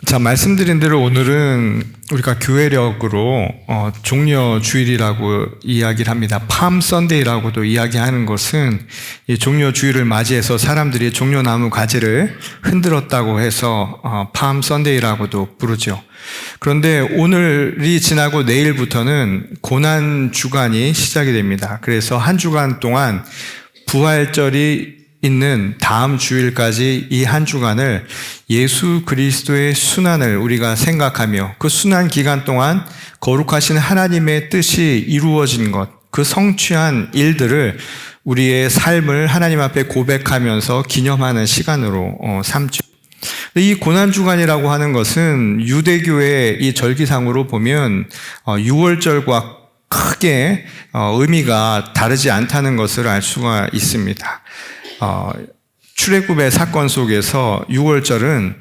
자, 말씀드린 대로 오늘은 우리가 교회력으로 종려 주일이라고 이야기를 합니다. 팜 선데이라고도 이야기하는 것은 이 종려 주일을 맞이해서 사람들이 종려나무 가지를 흔들었다고 해서 팜 선데이라고도 부르죠. 그런데 오늘이 지나고 내일부터는 고난 주간이 시작이 됩니다. 그래서 한 주간 동안 부활절이 있는 다음 주일까지 이 한 주간을 예수 그리스도의 순환을 우리가 생각하며 그 순환 기간 동안 거룩하신 하나님의 뜻이 이루어진 것, 그 성취한 일들을 우리의 삶을 하나님 앞에 고백하면서 기념하는 시간으로 삼죠. 이 고난주간이라고 하는 것은 유대교의 이 절기상으로 보면 6월절과 크게 의미가 다르지 않다는 것을 알 수가 있습니다. 출애굽의 사건 속에서 6월절은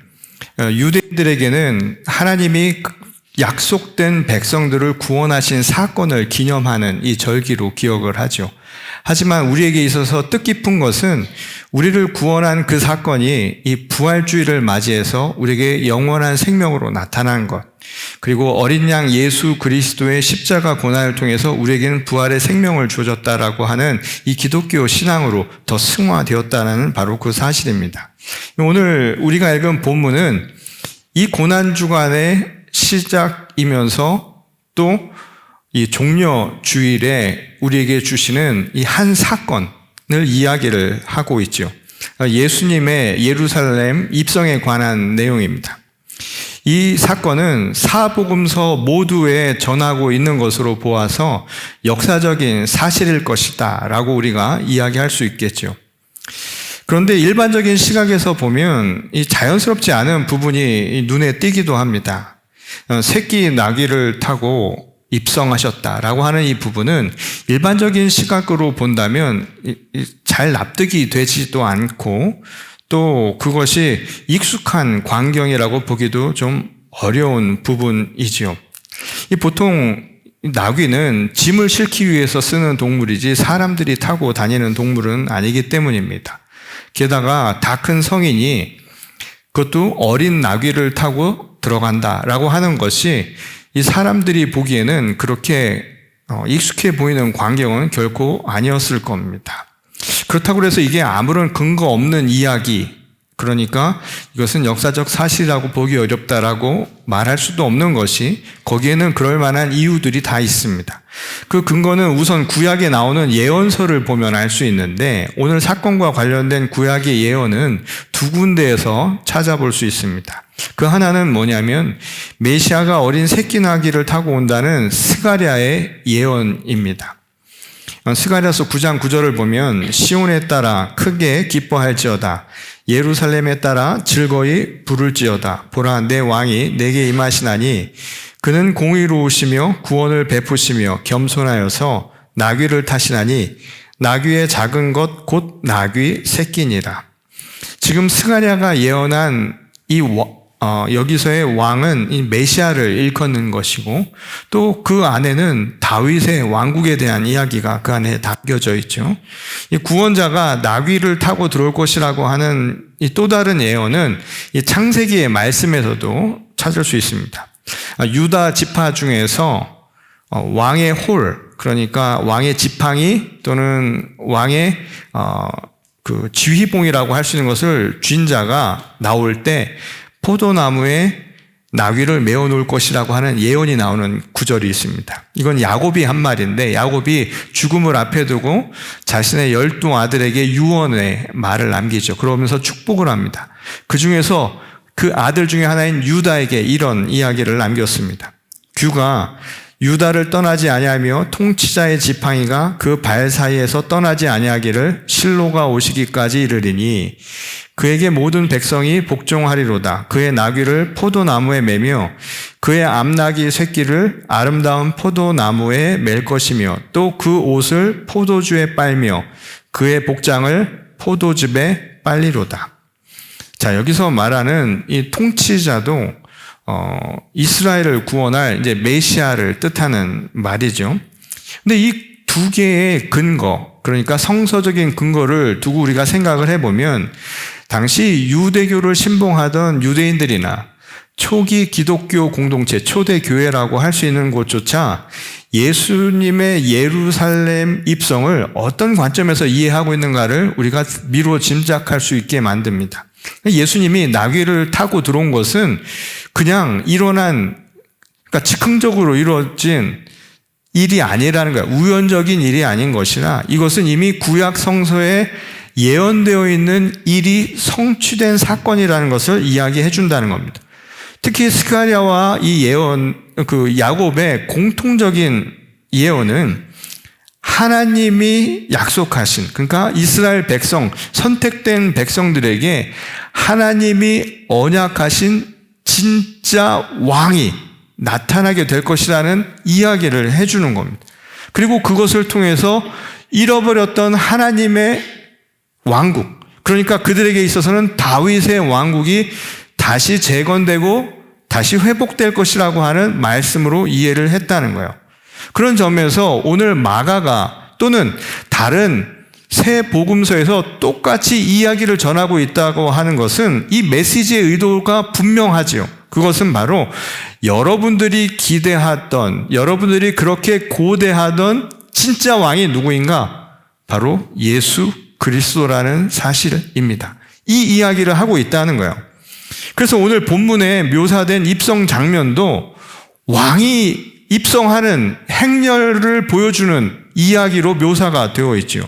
유대인들에게는 하나님이 약속된 백성들을 구원하신 사건을 기념하는 이 절기로 기억을 하죠. 하지만 우리에게 있어서 뜻깊은 것은 우리를 구원한 그 사건이 이 부활주의를 맞이해서 우리에게 영원한 생명으로 나타난 것, 그리고 어린 양 예수 그리스도의 십자가 고난을 통해서 우리에게는 부활의 생명을 주어졌다라고 하는 이 기독교 신앙으로 더 승화되었다는 바로 그 사실입니다. 오늘 우리가 읽은 본문은 이 고난주간의 시작이면서 또 이 종려 주일에 우리에게 주시는 이 한 사건을 이야기를 하고 있죠. 예수님의 예루살렘 입성에 관한 내용입니다. 이 사건은 사복음서 모두에 전하고 있는 것으로 보아서 역사적인 사실일 것이다 라고 우리가 이야기할 수 있겠죠. 그런데 일반적인 시각에서 보면 이 자연스럽지 않은 부분이 눈에 띄기도 합니다. 새끼 나귀를 타고 입성하셨다라고 하는 이 부분은 일반적인 시각으로 본다면 잘 납득이 되지도 않고 또 그것이 익숙한 광경이라고 보기도 좀 어려운 부분이지요. 보통 나귀는 짐을 싣기 위해서 쓰는 동물이지 사람들이 타고 다니는 동물은 아니기 때문입니다. 게다가 다 큰 성인이 그것도 어린 나귀를 타고 들어간다라고 하는 것이 이 사람들이 보기에는 그렇게 익숙해 보이는 광경은 결코 아니었을 겁니다. 그렇다고 해서 이게 아무런 근거 없는 이야기, 그러니까 이것은 역사적 사실이라고 보기 어렵다라고 말할 수도 없는 것이 거기에는 그럴 만한 이유들이 다 있습니다. 그 근거는 우선 구약에 나오는 예언서를 보면 알 수 있는데 오늘 사건과 관련된 구약의 예언은 두 군데에서 찾아볼 수 있습니다. 그 하나는 뭐냐면 메시아가 어린 새끼 나귀를 타고 온다는 스가랴의 예언입니다. 스가랴서 9장 9절을 보면 시온에 따라 크게 기뻐할지어다. 예루살렘에 따라 즐거이 부를지어다. 보라, 내 왕이 내게 임하시나니 그는 공의로우시며 구원을 베푸시며 겸손하여서 나귀를 타시나니 나귀의 작은 것 곧 나귀 새끼니라. 지금 스가랴가 예언한 여기서의 왕은 이 메시아를 일컫는 것이고 또 그 안에는 다윗의 왕국에 대한 이야기가 그 안에 담겨져 있죠. 이 구원자가 나귀를 타고 들어올 것이라고 하는 이 또 다른 예언은 이 창세기의 말씀에서도 찾을 수 있습니다. 유다 지파 중에서 왕의 홀, 그러니까 왕의 지팡이 또는 왕의 그 지휘봉이라고 할 수 있는 것을 쥔 자가 나올 때 포도나무에 나귀를 메어 놓을 것이라고 하는 예언이 나오는 구절이 있습니다. 이건 야곱이 한 말인데 야곱이 죽음을 앞에 두고 자신의 12아들에게 유언의 말을 남기죠. 그러면서 축복을 합니다. 그 중에서 그 아들 중에 하나인 유다에게 이런 이야기를 남겼습니다. 규가 유다를 떠나지 아니하며 통치자의 지팡이가 그 발 사이에서 떠나지 아니하기를 실로가 오시기까지 이르리니 그에게 모든 백성이 복종하리로다. 그의 나귀를 포도나무에 매며 그의 암나귀 새끼를 아름다운 포도나무에 맬 것이며 또 그 옷을 포도주에 빨며 그의 복장을 포도즙에 빨리로다. 자, 여기서 말하는 이 통치자도 이스라엘을 구원할 이제 메시아를 뜻하는 말이죠. 근데 이 두 개의 근거, 그러니까 성서적인 근거를 두고 우리가 생각을 해보면 당시 유대교를 신봉하던 유대인들이나 초기 기독교 공동체, 초대 교회라고 할 수 있는 곳조차 예수님의 예루살렘 입성을 어떤 관점에서 이해하고 있는가를 우리가 미루어 짐작할 수 있게 만듭니다. 예수님이 나귀를 타고 들어온 것은 그냥 그러니까 즉흥적으로 이루어진 일이 아니라는 거예요. 우연적인 일이 아닌 것이라 이것은 이미 구약 성서에 예언되어 있는 일이 성취된 사건이라는 것을 이야기해 준다는 겁니다. 특히 스가랴와 이 예언, 야곱의 공통적인 예언은 하나님이 약속하신, 그러니까 이스라엘 백성, 선택된 백성들에게 하나님이 언약하신 진짜 왕이 나타나게 될 것이라는 이야기를 해주는 겁니다. 그리고 그것을 통해서 잃어버렸던 하나님의 왕국, 그러니까 그들에게 있어서는 다윗의 왕국이 다시 재건되고 다시 회복될 것이라고 하는 말씀으로 이해를 했다는 거예요. 그런 점에서 오늘 마가가 또는 다른 새 복음서에서 똑같이 이야기를 전하고 있다고 하는 것은 이 메시지의 의도가 분명하지요. 그것은 바로 여러분들이 기대하던, 여러분들이 그렇게 고대하던 진짜 왕이 누구인가? 바로 예수 그리스도라는 사실입니다. 이 이야기를 하고 있다는 거예요. 그래서 오늘 본문에 묘사된 입성 장면도 왕이 입성하는 행렬을 보여주는 이야기로 묘사가 되어 있지요.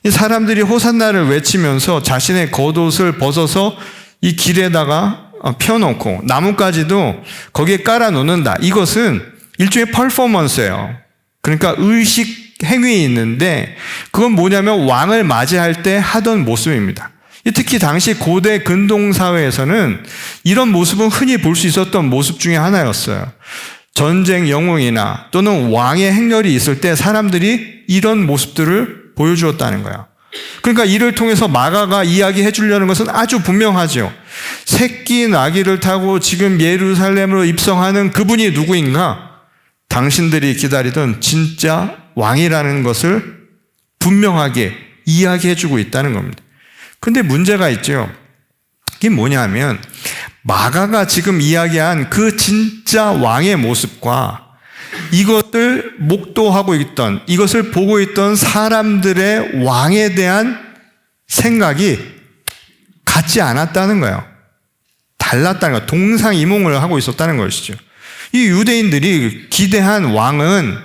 사람들이 호산나를 외치면서 자신의 겉옷을 벗어서 이 길에다가 펴놓고 나뭇가지도 거기에 깔아놓는다. 이것은 일종의 퍼포먼스예요. 그러니까 의식 행위에 있는데 그건 뭐냐면 왕을 맞이할 때 하던 모습입니다. 특히 당시 고대 근동사회에서는 이런 모습은 흔히 볼 수 있었던 모습 중에 하나였어요. 전쟁 영웅이나 또는 왕의 행렬이 있을 때 사람들이 이런 모습들을 보여주었다는 거예요. 그러니까 이를 통해서 마가가 이야기해 주려는 것은 아주 분명하죠. 새끼 나귀를 타고 지금 예루살렘으로 입성하는 그분이 누구인가? 당신들이 기다리던 진짜 왕이라는 것을 분명하게 이야기해 주고 있다는 겁니다. 근데 문제가 있죠. 이게 뭐냐면 마가가 지금 이야기한 그 진짜 왕의 모습과 이것을 목도하고 있던, 이것을 보고 있던 사람들의 왕에 대한 생각이 같지 않았다는 거예요. 달랐다는 거예요. 동상이몽을 하고 있었다는 것이죠. 이 유대인들이 기대한 왕은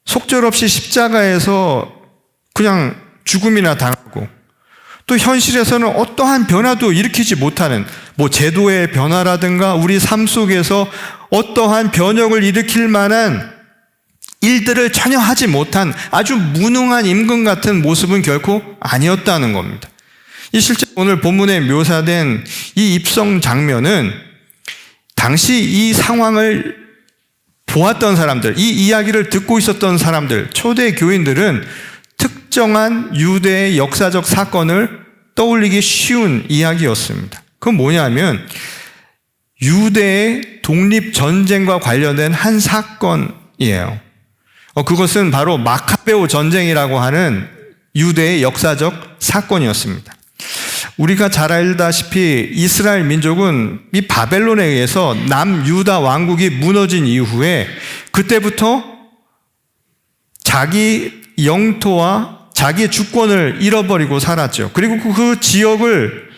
속절없이 십자가에서 그냥 죽음이나 당하고 또 현실에서는 어떠한 변화도 일으키지 못하는 제도의 변화라든가 우리 삶 속에서 어떠한 변혁을 일으킬 만한 일들을 전혀 하지 못한 아주 무능한 임금 같은 모습은 결코 아니었다는 겁니다. 실제 오늘 본문에 묘사된 이 입성 장면은 당시 이 상황을 보았던 사람들, 이 이야기를 듣고 있었던 사람들, 초대 교인들은 특정한 유대의 역사적 사건을 떠올리기 쉬운 이야기였습니다. 그건 뭐냐면 유대의 독립전쟁과 관련된 한 사건이에요. 그것은 바로 마카베오 전쟁이라고 하는 유대의 역사적 사건이었습니다. 우리가 잘 알다시피 이스라엘 민족은 이 바벨론에 의해서 남유다 왕국이 무너진 이후에 그때부터 자기 영토와 자기의 주권을 잃어버리고 살았죠. 그리고 그 지역을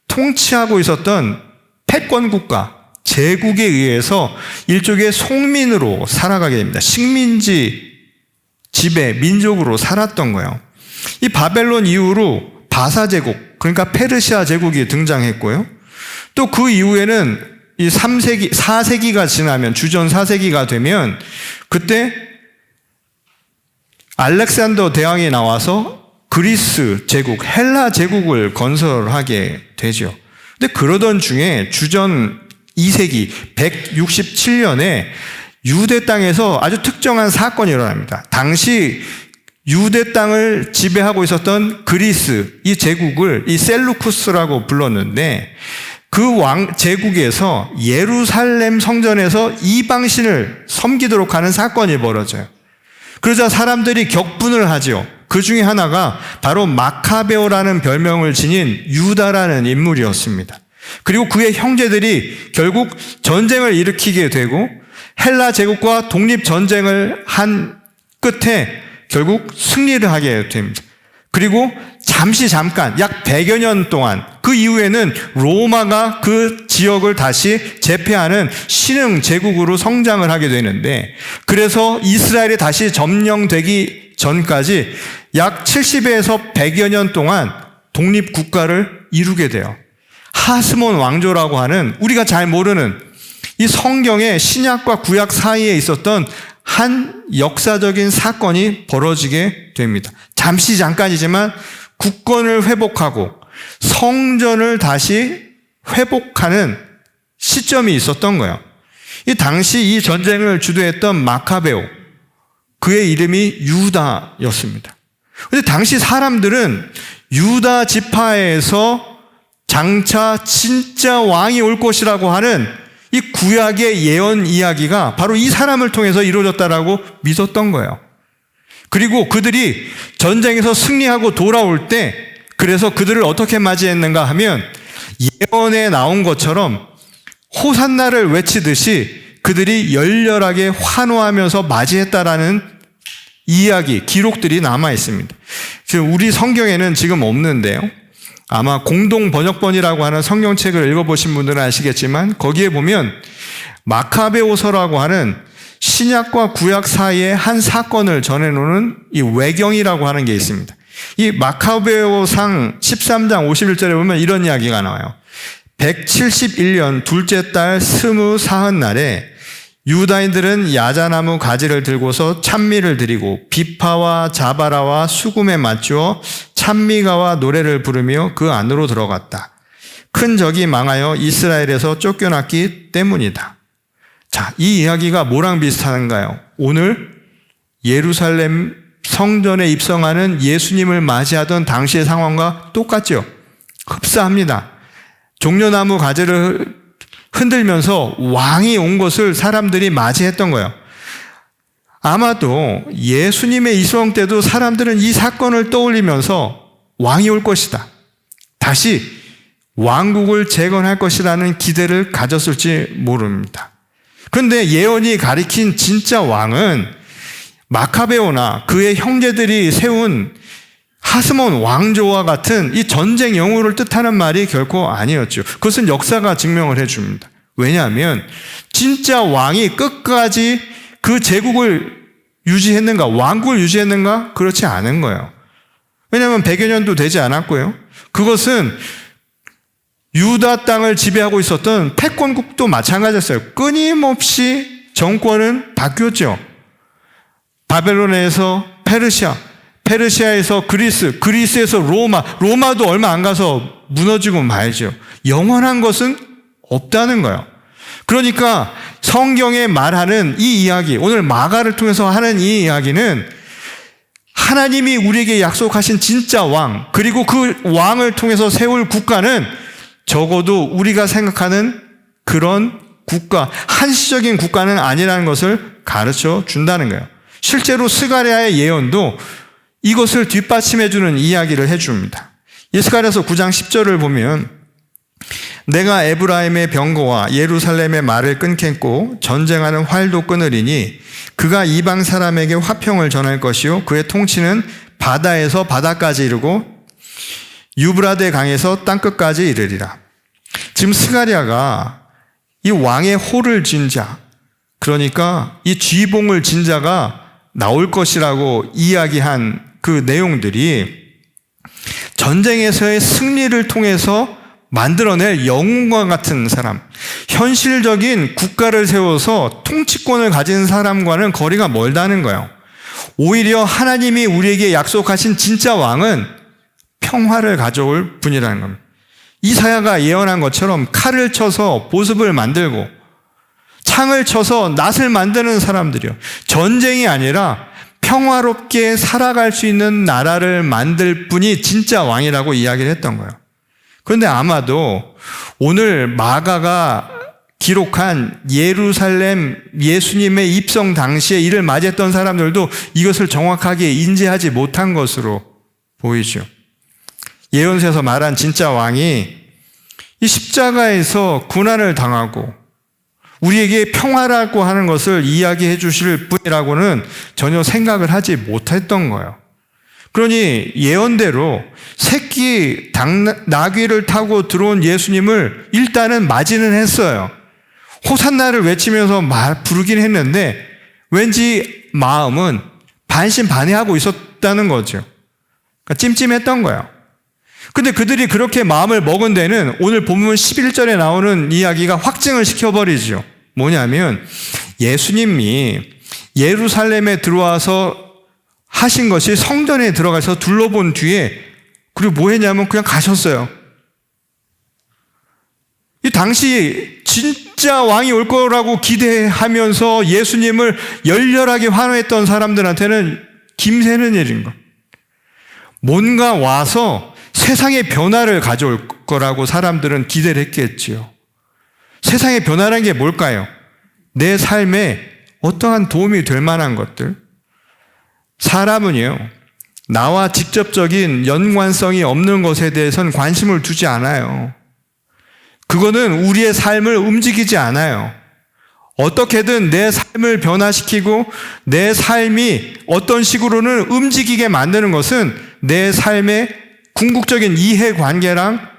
통치하고 있었던 패권국가, 제국에 의해서 일종의 속민으로 살아가게 됩니다. 식민지 지배 민족으로 살았던 거예요. 이 바벨론 이후로 바사 제국, 그러니까 페르시아 제국이 등장했고요. 또 그 이후에는 이 4세기가 지나면, 주전 4세기가 되면 그때 알렉산더 대왕이 나와서 그리스 제국, 헬라 제국을 건설하게 되죠. 근데 그러던 중에 주전 2세기 167년에 유대 땅에서 아주 특정한 사건이 일어납니다. 당시 유대 땅을 지배하고 있었던 그리스, 이 제국을 이 셀루쿠스라고 불렀는데 그 제국에서 예루살렘 성전에서 이방신을 섬기도록 하는 사건이 벌어져요. 그러자 사람들이 격분을 하죠. 그 중에 하나가 바로 마카베오라는 별명을 지닌 유다라는 인물이었습니다. 그리고 그의 형제들이 결국 전쟁을 일으키게 되고 헬라 제국과 독립전쟁을 한 끝에 결국 승리를 하게 됩니다. 그리고 잠깐 약 100여 년 동안 그 이후에는 로마가 그 지역을 다시 제패하는 신흥 제국으로 성장을 하게 되는데, 그래서 이스라엘이 다시 점령되기 전까지 약 70에서 100여 년 동안 독립국가를 이루게 돼요. 하스몬 왕조라고 하는 우리가 잘 모르는 이 성경의 신약과 구약 사이에 있었던 한 역사적인 사건이 벌어지게 됩니다. 잠깐이지만 국권을 회복하고 성전을 다시 회복하는 시점이 있었던 거예요. 이 당시 이 전쟁을 주도했던 마카베오, 그의 이름이 유다였습니다. 그런데 당시 사람들은 유다 지파에서 장차 진짜 왕이 올 것이라고 하는 이 구약의 예언 이야기가 바로 이 사람을 통해서 이루어졌다라고 믿었던 거예요. 그리고 그들이 전쟁에서 승리하고 돌아올 때, 그래서 그들을 어떻게 맞이했는가 하면 예언에 나온 것처럼 호산나를 외치듯이 그들이 열렬하게 환호하면서 맞이했다라는 이야기, 기록들이 남아 있습니다. 우리 성경에는 지금 없는데요. 아마 공동 번역본이라고 하는 성경책을 읽어보신 분들은 아시겠지만 거기에 보면 마카베오서라고 하는 신약과 구약 사이의 한 사건을 전해놓는 이 외경이라고 하는 게 있습니다. 이 마카베오상 13장 51절에 보면 이런 이야기가 나와요. 171년 둘째 달 24날 유다인들은 야자나무 가지를 들고서 찬미를 드리고 비파와 자바라와 수금에 맞추어 찬미가와 노래를 부르며 그 안으로 들어갔다. 큰 적이 망하여 이스라엘에서 쫓겨났기 때문이다. 자, 이 이야기가 뭐랑 비슷한가요? 오늘 예루살렘 성전에 입성하는 예수님을 맞이하던 당시의 상황과 똑같죠? 흡사합니다. 종려나무 가지를 흔들면서 왕이 온 것을 사람들이 맞이했던 거예요. 아마도 예수님의 입성 때도 사람들은 이 사건을 떠올리면서 왕이 올 것이다, 다시 왕국을 재건할 것이라는 기대를 가졌을지 모릅니다. 그런데 예언이 가리킨 진짜 왕은 마카베오나 그의 형제들이 세운 하스몬 왕조와 같은 이 전쟁 영웅을 뜻하는 말이 결코 아니었죠. 그것은 역사가 증명을 해줍니다. 왜냐하면 진짜 왕이 끝까지 그 제국을 유지했는가, 왕국을 유지했는가? 그렇지 않은 거예요. 왜냐하면 100여 년도 되지 않았고요. 그것은 유다 땅을 지배하고 있었던 패권국도 마찬가지였어요. 끊임없이 정권은 바뀌었죠. 바벨론에서 페르시아, 페르시아에서 그리스, 그리스에서 로마, 로마도 얼마 안 가서 무너지고 말죠. 영원한 것은 없다는 거예요. 그러니까 성경에 말하는 이 이야기, 오늘 마가를 통해서 하는 이 이야기는 하나님이 우리에게 약속하신 진짜 왕, 그리고 그 왕을 통해서 세울 국가는 적어도 우리가 생각하는 그런 국가, 한시적인 국가는 아니라는 것을 가르쳐 준다는 거예요. 실제로 스가랴의 예언도 이것을 뒷받침해주는 이야기를 해줍니다. 스가랴서 9장 10절을 보면 내가 에브라임의 병거와 예루살렘의 말을 끊겠고 전쟁하는 활도 끊으리니 그가 이방 사람에게 화평을 전할 것이요 그의 통치는 바다에서 바다까지 이르고 유브라데 강에서 땅끝까지 이르리라. 지금 스가랴가 이 왕의 호를 진 자, 그러니까 이 쥐봉을 진 자가 나올 것이라고 이야기한 그 내용들이 전쟁에서의 승리를 통해서 만들어낼 영웅과 같은 사람, 현실적인 국가를 세워서 통치권을 가진 사람과는 거리가 멀다는 거예요. 오히려 하나님이 우리에게 약속하신 진짜 왕은 평화를 가져올 분이라는 겁니다. 이사야가 예언한 것처럼 칼을 쳐서 보습을 만들고 창을 쳐서 낫을 만드는 사람들이요, 전쟁이 아니라 평화롭게 살아갈 수 있는 나라를 만들 분이 진짜 왕이라고 이야기를 했던 거예요. 그런데 아마도 오늘 마가가 기록한 예루살렘 예수님의 입성 당시에 이를 맞이했던 사람들도 이것을 정확하게 인지하지 못한 것으로 보이죠. 예언서에서 말한 진짜 왕이 이 십자가에서 고난을 당하고 우리에게 평화라고 하는 것을 이야기해 주실 분이라고는 전혀 생각을 하지 못했던 거예요. 그러니 예언대로 새끼 나귀를 타고 들어온 예수님을 일단은 맞이는 했어요. 호산나를 외치면서 부르긴 했는데 왠지 마음은 반신반의하고 있었다는 거죠. 그러니까 찜찜했던 거예요. 근데 그들이 그렇게 마음을 먹은 데는 오늘 본문 11절에 나오는 이야기가 확증을 시켜버리죠. 뭐냐면 예수님이 예루살렘에 들어와서 하신 것이 성전에 들어가서 둘러본 뒤에 그리고 뭐 했냐면 그냥 가셨어요. 이 당시 진짜 왕이 올 거라고 기대하면서 예수님을 열렬하게 환호했던 사람들한테는 김새는 일인 것. 뭔가 와서 세상의 변화를 가져올 거라고 사람들은 기대를 했겠지요. 세상의 변화라는 게 뭘까요? 내 삶에 어떠한 도움이 될 만한 것들. 사람은요, 나와 직접적인 연관성이 없는 것에 대해서는 관심을 두지 않아요. 그거는 우리의 삶을 움직이지 않아요. 어떻게든 내 삶을 변화시키고 내 삶이 어떤 식으로는 움직이게 만드는 것은 내 삶의 궁극적인 이해관계랑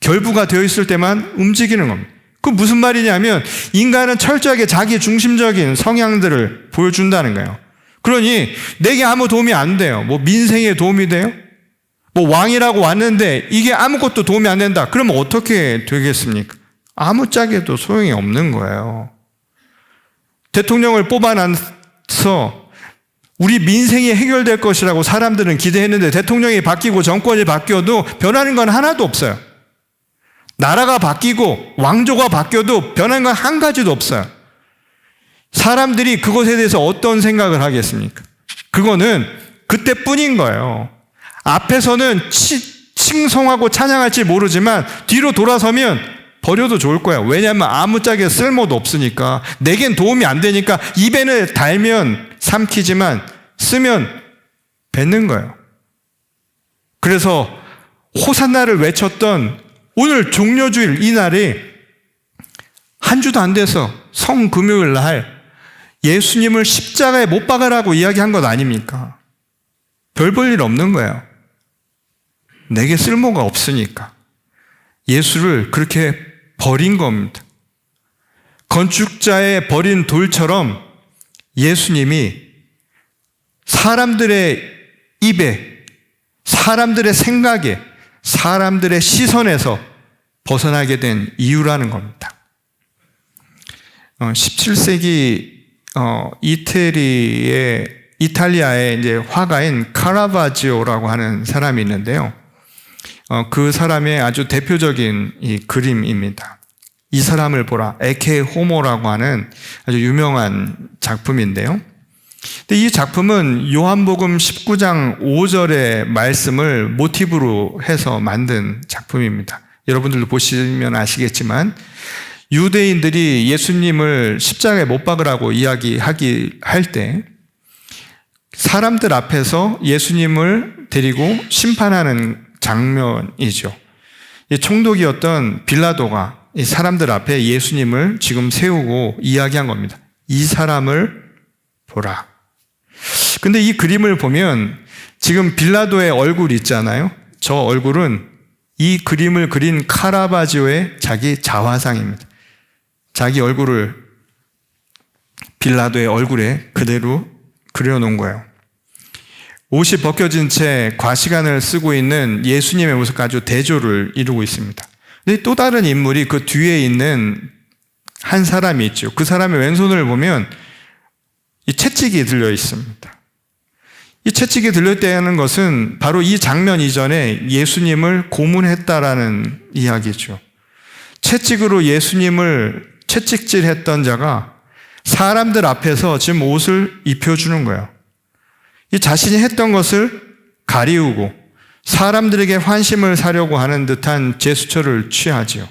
결부가 되어 있을 때만 움직이는 겁니다. 그 무슨 말이냐면 인간은 철저하게 자기 중심적인 성향들을 보여준다는 거예요. 그러니 내게 아무 도움이 안 돼요. 뭐 민생에 도움이 돼요? 뭐 왕이라고 왔는데 이게 아무것도 도움이 안 된다. 그러면 어떻게 되겠습니까? 아무짝에도 소용이 없는 거예요. 대통령을 뽑아놔서 우리 민생이 해결될 것이라고 사람들은 기대했는데 대통령이 바뀌고 정권이 바뀌어도 변하는 건 하나도 없어요. 나라가 바뀌고 왕조가 바뀌어도 변하는 건 한 가지도 없어요. 사람들이 그것에 대해서 어떤 생각을 하겠습니까? 그거는 그때뿐인 거예요. 앞에서는 칭송하고 찬양할지 모르지만 뒤로 돌아서면 버려도 좋을 거야. 왜냐하면 아무짝에 쓸모도 없으니까. 내겐 도움이 안 되니까 입에는 달면 삼키지만 쓰면 뱉는 거예요. 그래서 호산나를 외쳤던 오늘 종려주일 이날이 한 주도 안 돼서 성금요일 날 예수님을 십자가에 못 박으라고 이야기한 것 아닙니까? 별 볼 일 없는 거예요. 내게 쓸모가 없으니까. 예수를 그렇게 버린 겁니다. 건축자의 버린 돌처럼 예수님이 사람들의 입에, 사람들의 생각에, 사람들의 시선에서 벗어나게 된 이유라는 겁니다. 17세기 이탈리아의 이제 화가인 카라바지오라고 하는 사람이 있는데요. 그 사람의 아주 대표적인 이 그림입니다. 이 사람을 보라, 에케 호모라고 하는 아주 유명한 작품인데요. 근데 이 작품은 요한복음 19장 5절의 말씀을 모티브로 해서 만든 작품입니다. 여러분들도 보시면 아시겠지만 유대인들이 예수님을 십자가에 못 박으라고 할 때 사람들 앞에서 예수님을 데리고 심판하는 장면이죠. 이 총독이었던 빌라도가 이 사람들 앞에 예수님을 지금 세우고 이야기한 겁니다. 이 사람을 보라. 근데 이 그림을 보면 지금 빌라도의 얼굴 있잖아요. 저 얼굴은 이 그림을 그린 카라바지오의 자기 자화상입니다. 자기 얼굴을 빌라도의 얼굴에 그대로 그려놓은 거예요. 옷이 벗겨진 채 과시간을 쓰고 있는 예수님의 모습과 아주 대조를 이루고 있습니다. 근데 또 다른 인물이 그 뒤에 있는 한 사람이 있죠. 그 사람의 왼손을 보면 이 채찍이 들려 있습니다. 이 채찍이 들렸다는 것은 바로 이 장면 이전에 예수님을 고문했다라는 이야기죠. 채찍으로 예수님을 채찍질했던 자가 사람들 앞에서 지금 옷을 입혀주는 거예요. 이 자신이 했던 것을 가리우고 사람들에게 환심을 사려고 하는 듯한 제스처를 취하지요.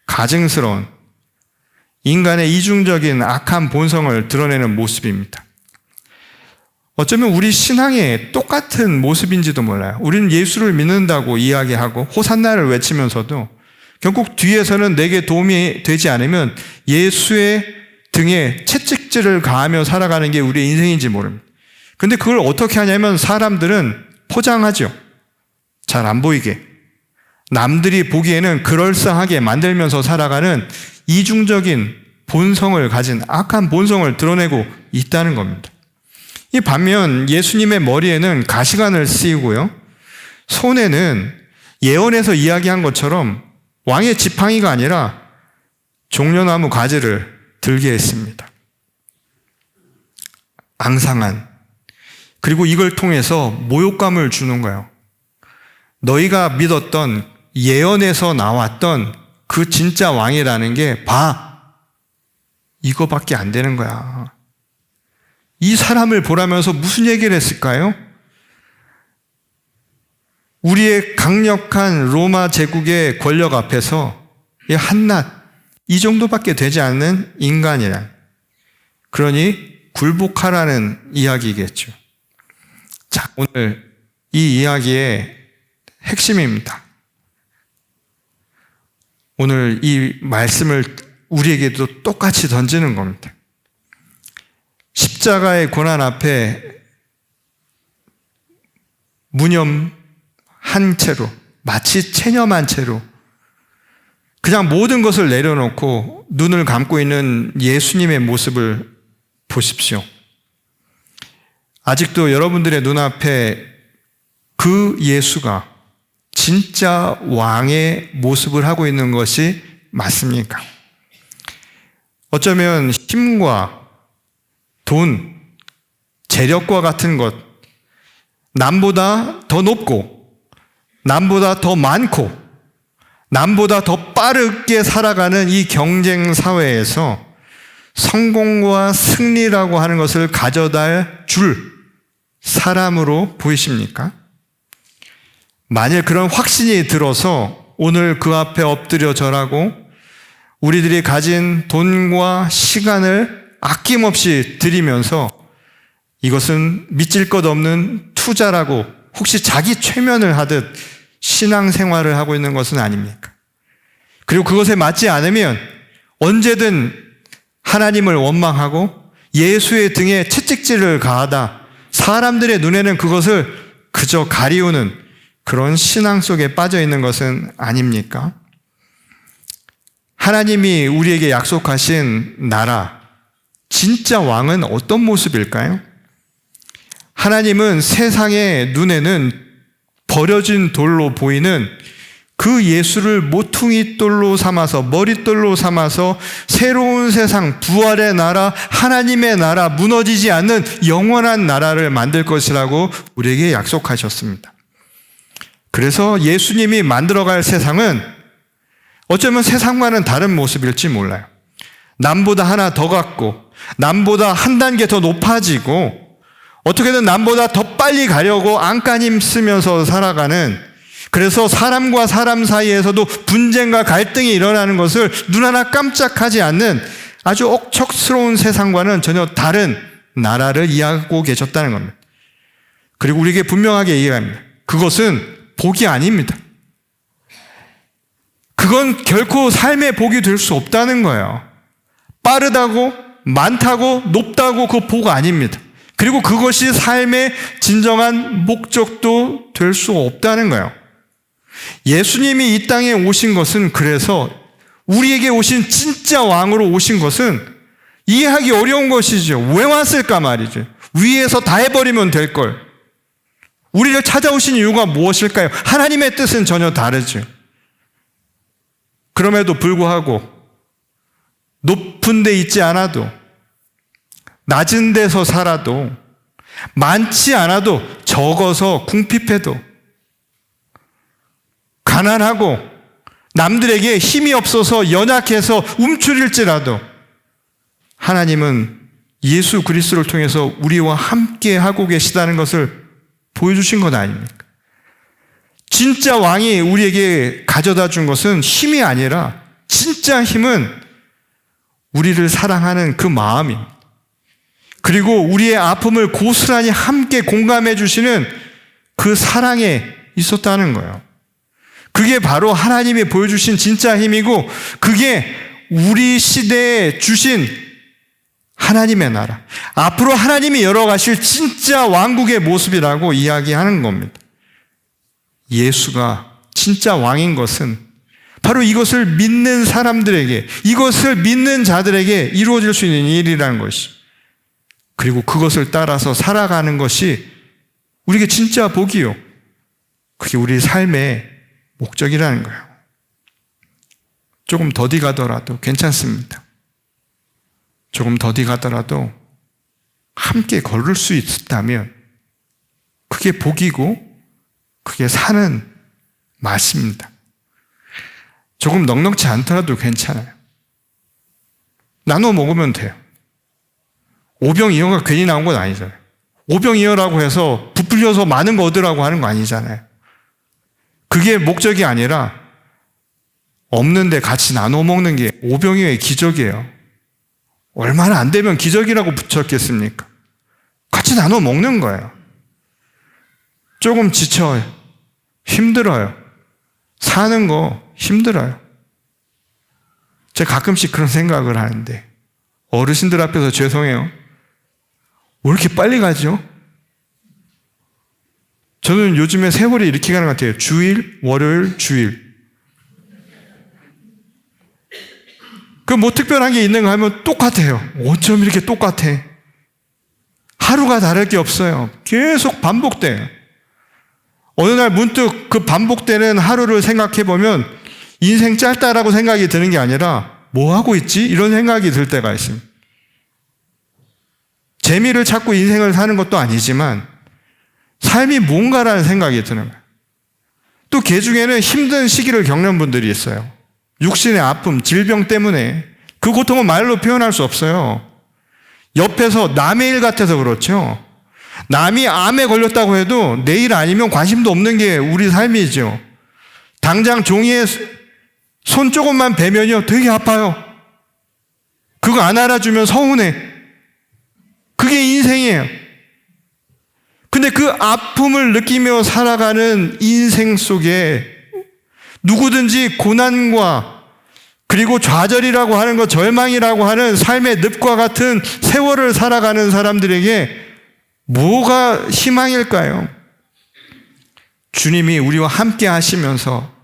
가증스러운 인간의 이중적인 악한 본성을 드러내는 모습입니다. 어쩌면 우리 신앙의 똑같은 모습인지도 몰라요. 우리는 예수를 믿는다고 이야기하고 호산나를 외치면서도 결국 뒤에서는 내게 도움이 되지 않으면 예수의 등에 채찍질을 가하며 살아가는 게 우리의 인생인지 모릅니다. 근데 그걸 어떻게 하냐면 사람들은 포장하죠. 잘 안 보이게. 남들이 보기에는 그럴싸하게 만들면서 살아가는 이중적인 본성을 가진 악한 본성을 드러내고 있다는 겁니다. 이 반면 예수님의 머리에는 가시관을 쓰이고요. 손에는 예언에서 이야기한 것처럼 왕의 지팡이가 아니라 종려나무 가지를 들게 했습니다. 앙상한. 그리고 이걸 통해서 모욕감을 주는 거예요. 너희가 믿었던 예언에서 나왔던 그 진짜 왕이라는 게 이거밖에 안 되는 거야. 이 사람을 보라면서 무슨 얘기를 했을까요? 우리의 강력한 로마 제국의 권력 앞에서 한낱 이 정도밖에 되지 않는 인간이란, 그러니 굴복하라는 이야기겠죠. 자, 오늘 이 이야기의 핵심입니다. 오늘 이 말씀을 우리에게도 똑같이 던지는 겁니다. 십자가의 고난 앞에 무념한 채로, 마치 체념한 채로 그냥 모든 것을 내려놓고 눈을 감고 있는 예수님의 모습을 보십시오. 아직도 여러분들의 눈앞에 그 예수가 진짜 왕의 모습을 하고 있는 것이 맞습니까? 어쩌면 힘과 돈, 재력과 같은 것, 남보다 더 높고, 남보다 더 많고, 남보다 더 빠르게 살아가는 이 경쟁 사회에서 성공과 승리라고 하는 것을 가져다 줄 사람으로 보이십니까? 만일 그런 확신이 들어서 오늘 그 앞에 엎드려 절하고 우리들이 가진 돈과 시간을 아낌없이 드리면서 이것은 믿질 것 없는 투자라고 혹시 자기 최면을 하듯 신앙생활을 하고 있는 것은 아닙니까? 그리고 그것에 맞지 않으면 언제든 하나님을 원망하고 예수의 등에 채찍질을 가하다 사람들의 눈에는 그것을 그저 가리우는 그런 신앙 속에 빠져 있는 것은 아닙니까? 하나님이 우리에게 약속하신 나라, 진짜 왕은 어떤 모습일까요? 하나님은 세상의 눈에는 버려진 돌로 보이는 그 예수를 모퉁이 돌로 삼아서, 머릿돌로 삼아서 새로운 세상, 부활의 나라, 하나님의 나라, 무너지지 않는 영원한 나라를 만들 것이라고 우리에게 약속하셨습니다. 그래서 예수님이 만들어갈 세상은 어쩌면 세상과는 다른 모습일지 몰라요. 남보다 하나 더 갖고, 남보다 한 단계 더 높아지고, 어떻게든 남보다 더 빨리 가려고 안간힘 쓰면서 살아가는, 그래서 사람과 사람 사이에서도 분쟁과 갈등이 일어나는 것을 눈 하나 깜짝하지 않는 아주 억척스러운 세상과는 전혀 다른 나라를 이해하고 계셨다는 겁니다. 그리고 우리에게 분명하게 얘기합니다. 그것은 복이 아닙니다. 그건 결코 삶의 복이 될 수 없다는 거예요. 빠르다고, 많다고, 높다고 그 복 아닙니다. 그리고 그것이 삶의 진정한 목적도 될 수 없다는 거예요. 예수님이 이 땅에 오신 것은, 그래서 우리에게 오신 진짜 왕으로 오신 것은 이해하기 어려운 것이죠. 왜 왔을까 말이죠. 위에서 다 해버리면 될 걸. 우리를 찾아오신 이유가 무엇일까요? 하나님의 뜻은 전혀 다르죠. 그럼에도 불구하고 높은 데 있지 않아도, 낮은 데서 살아도, 많지 않아도, 적어서 궁핍해도, 가난하고 남들에게 힘이 없어서 연약해서 움츠릴지라도 하나님은 예수 그리스도를 통해서 우리와 함께 하고 계시다는 것을 보여주신 것 아닙니까? 진짜 왕이 우리에게 가져다 준 것은 힘이 아니라, 진짜 힘은 우리를 사랑하는 그 마음입니다. 그리고 우리의 아픔을 고스란히 함께 공감해 주시는 그 사랑에 있었다는 거예요. 그게 바로 하나님이 보여주신 진짜 힘이고 그게 우리 시대에 주신 하나님의 나라, 앞으로 하나님이 열어가실 진짜 왕국의 모습이라고 이야기하는 겁니다. 예수가 진짜 왕인 것은 바로 이것을 믿는 사람들에게, 이것을 믿는 자들에게 이루어질 수 있는 일이라는 것이, 그리고 그것을 따라서 살아가는 것이 우리에게 진짜 복이요, 그게 우리 삶의 목적이라는 거예요. 조금 더디 가더라도 괜찮습니다. 조금 더디 가더라도 함께 걸을 수 있다면 그게 복이고 그게 사는 맛입니다. 조금 넉넉지 않더라도 괜찮아요. 나눠 먹으면 돼요. 오병이어가 괜히 나온 건 아니잖아요. 오병이어라고 해서 부풀려서 많은 거 얻으라고 하는 거 아니잖아요. 그게 목적이 아니라 없는데 같이 나눠 먹는 게 오병이어의 기적이에요. 얼마나 안 되면 기적이라고 붙였겠습니까? 같이 나눠 먹는 거예요. 조금 지쳐요. 힘들어요. 사는 거 힘들어요. 제가 가끔씩 그런 생각을 하는데, 어르신들 앞에서 죄송해요. 왜 이렇게 빨리 가죠? 저는 요즘에 세월이 이렇게 가는 것 같아요. 주일, 월요일, 주일. 그 뭐 특별한 게 있는가 하면 똑같아요. 어쩜 이렇게 똑같아? 하루가 다를 게 없어요. 계속 반복돼요. 어느 날 문득 그 반복되는 하루를 생각해 보면 인생 짧다라고 생각이 드는 게 아니라 뭐 하고 있지? 이런 생각이 들 때가 있습니다. 재미를 찾고 인생을 사는 것도 아니지만 삶이 뭔가라는 생각이 드는 거예요. 또 개 중에는 힘든 시기를 겪는 분들이 있어요. 육신의 아픔, 질병 때문에 그 고통은 말로 표현할 수 없어요. 옆에서 남의 일 같아서 그렇죠. 남이 암에 걸렸다고 해도 내일 아니면 관심도 없는 게 우리 삶이죠. 당장 종이에 손 조금만 베면요 되게 아파요. 그거 안 알아주면 서운해. 그게 인생이에요. 근데 그 아픔을 느끼며 살아가는 인생 속에 누구든지 고난과 그리고 좌절이라고 하는 것, 절망이라고 하는 삶의 늪과 같은 세월을 살아가는 사람들에게 뭐가 희망일까요? 주님이 우리와 함께 하시면서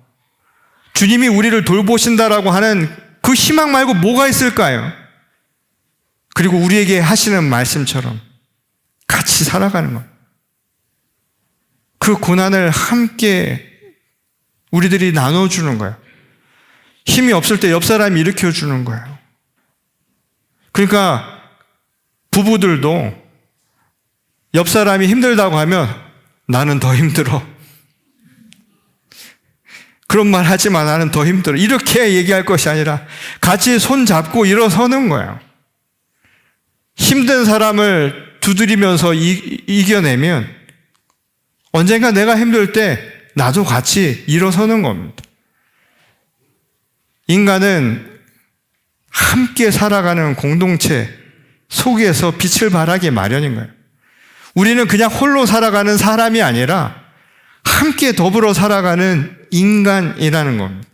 주님이 우리를 돌보신다라고 하는 그 희망 말고 뭐가 있을까요? 그리고 우리에게 하시는 말씀처럼 같이 살아가는 것. 그 고난을 함께 우리들이 나눠주는 거예요. 힘이 없을 때 옆 사람이 일으켜주는 거예요. 그러니까 부부들도 옆 사람이 힘들다고 하면 나는 더 힘들어. 그런 말 하지 마, 나는 더 힘들어. 이렇게 얘기할 것이 아니라 같이 손 잡고 일어서는 거예요. 힘든 사람을 두드리면서 이겨내면 언젠가 내가 힘들 때 나도 같이 일어서는 겁니다. 인간은 함께 살아가는 공동체 속에서 빛을 발하기 마련인 거예요. 우리는 그냥 홀로 살아가는 사람이 아니라 함께 더불어 살아가는 인간이라는 겁니다.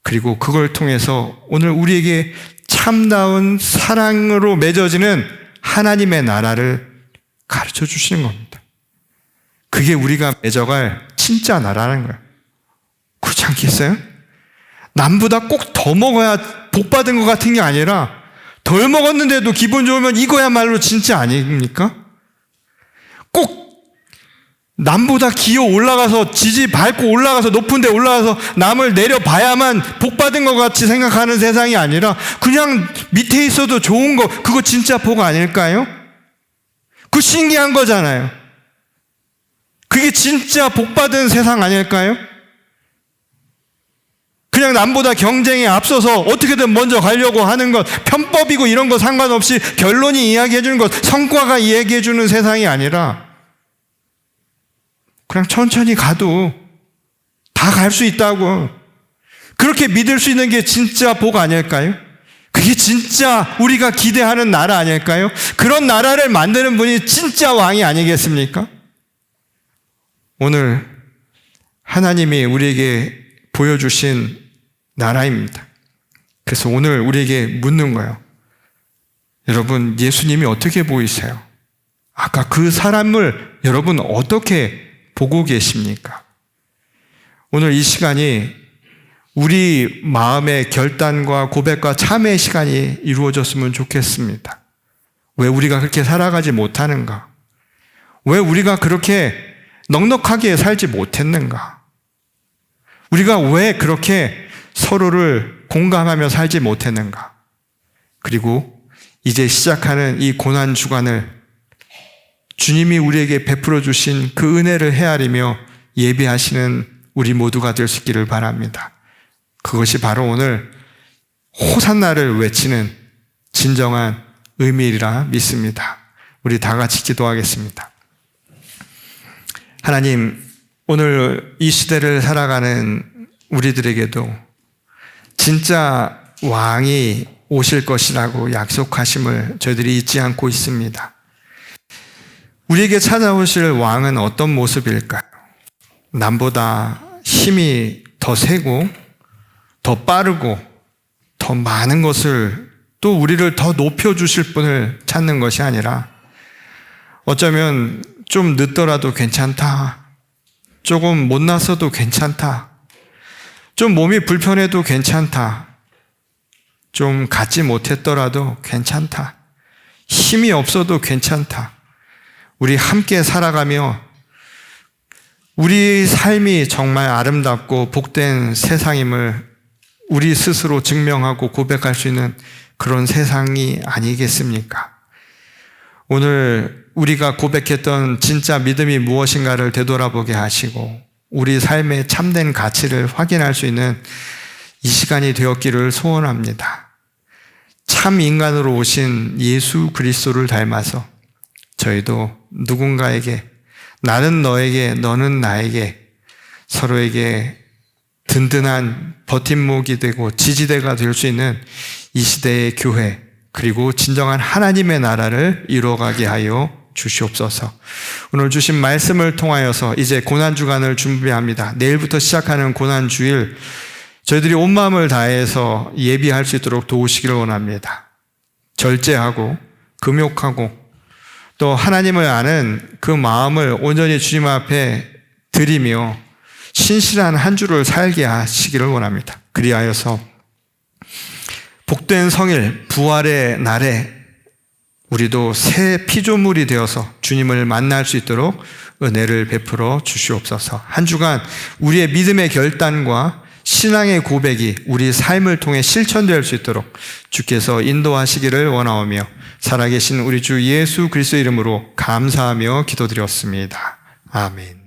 그리고 그걸 통해서 오늘 우리에게 참다운 사랑으로 맺어지는 하나님의 나라를 가르쳐 주시는 겁니다. 그게 우리가 맺어갈 진짜 나라는 거예요. 그렇지 않겠어요? 남보다 꼭 더 먹어야 복 받은 것 같은 게 아니라 덜 먹었는데도 기분 좋으면 이거야말로 진짜 아닙니까? 꼭 남보다 기어 올라가서 지지 밟고 올라가서 높은 데 올라가서 남을 내려봐야만 복 받은 것 같이 생각하는 세상이 아니라 그냥 밑에 있어도 좋은 거, 그거 진짜 복 아닐까요? 그 신기한 거잖아요. 그게 진짜 복 받은 세상 아닐까요? 그냥 남보다 경쟁에 앞서서 어떻게든 먼저 가려고 하는 것, 편법이고 이런 거 상관없이 결론이 이야기해 주는 것, 성과가 이야기해 주는 세상이 아니라 그냥 천천히 가도 다 갈 수 있다고, 그렇게 믿을 수 있는 게 진짜 복 아닐까요? 그게 진짜 우리가 기대하는 나라 아닐까요? 그런 나라를 만드는 분이 진짜 왕이 아니겠습니까? 오늘 하나님이 우리에게 보여주신 나라입니다. 그래서 오늘 우리에게 묻는 거예요. 여러분, 예수님이 어떻게 보이세요? 아까 그 사람을 여러분 어떻게 보고 계십니까? 오늘 이 시간이 우리 마음의 결단과 고백과 참회의 시간이 이루어졌으면 좋겠습니다. 왜 우리가 그렇게 살아가지 못하는가? 왜 우리가 그렇게 넉넉하게 살지 못했는가? 우리가 왜 그렇게 서로를 공감하며 살지 못했는가? 그리고 이제 시작하는 이 고난 주간을 주님이 우리에게 베풀어 주신 그 은혜를 헤아리며 예비하시는 우리 모두가 될 수 있기를 바랍니다. 그것이 바로 오늘 호산나를 외치는 진정한 의미이라 믿습니다. 우리 다 같이 기도하겠습니다. 하나님, 오늘 이 시대를 살아가는 우리들에게도 진짜 왕이 오실 것이라고 약속하심을 저희들이 잊지 않고 있습니다. 우리에게 찾아오실 왕은 어떤 모습일까요? 남보다 힘이 더 세고 더 빠르고 더 많은 것을 또 우리를 더 높여주실 분을 찾는 것이 아니라 어쩌면 좀 늦더라도 괜찮다, 조금 못났어도 괜찮다, 좀 몸이 불편해도 괜찮다, 좀 갖지 못했더라도 괜찮다, 힘이 없어도 괜찮다, 우리 함께 살아가며 우리 삶이 정말 아름답고 복된 세상임을 우리 스스로 증명하고 고백할 수 있는 그런 세상이 아니겠습니까? 오늘 우리가 고백했던 진짜 믿음이 무엇인가를 되돌아보게 하시고 우리 삶의 참된 가치를 확인할 수 있는 이 시간이 되었기를 소원합니다. 참 인간으로 오신 예수 그리스도를 닮아서 저희도 누군가에게, 나는 너에게, 너는 나에게 서로에게 든든한 버팀목이 되고 지지대가 될 수 있는 이 시대의 교회, 그리고 진정한 하나님의 나라를 이루어가게 하여 주시옵소서. 오늘 주신 말씀을 통하여서 이제 고난주간을 준비합니다. 내일부터 시작하는 고난주일, 저희들이 온 마음을 다해서 예비할 수 있도록 도우시기를 원합니다. 절제하고 금욕하고 또 하나님을 아는 그 마음을 온전히 주님 앞에 드리며 신실한 한 주를 살게 하시기를 원합니다. 그리하여서 복된 성일, 부활의 날에 우리도 새 피조물이 되어서 주님을 만날 수 있도록 은혜를 베풀어 주시옵소서. 한 주간 우리의 믿음의 결단과 신앙의 고백이 우리 삶을 통해 실천될 수 있도록 주께서 인도하시기를 원하오며 살아계신 우리 주 예수 그리스도 이름으로 감사하며 기도드렸습니다. 아멘.